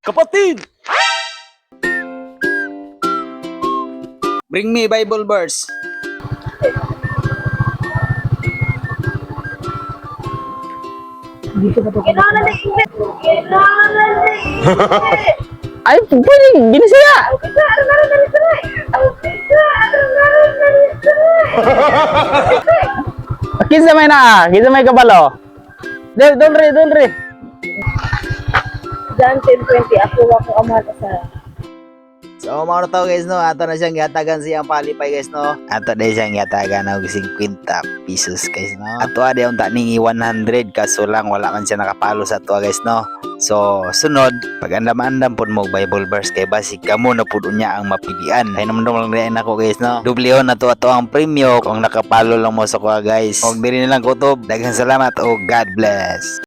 Kapatid! Bring me Bible verse. Kailangan na English. Kailangan na English. Ay, pwede, gini sila. Kita ada naran dari sana. Kita ada naran dari sana. Kinsa may kabalo. Doon re. John 10:20 ako amal sa. So, mauna to guys, no? Ato na siyang yatagan siyang palipay guys, no? Ato na siyang yatagan og 50 pesos guys, no? Ato ade yung taningi 100 kaso lang wala man siya nakapalo sa ato guys, no? So, sunod, pag andam-andam po mo Bible verse kay basig kamo na po niya ang mapilian. Ay naman lang rin ako guys, no? Dublyon na to ato ang premyo kung nakapalo lang mo sa kuha guys. Huwag din nilang kutob. Daghang salamat o God bless.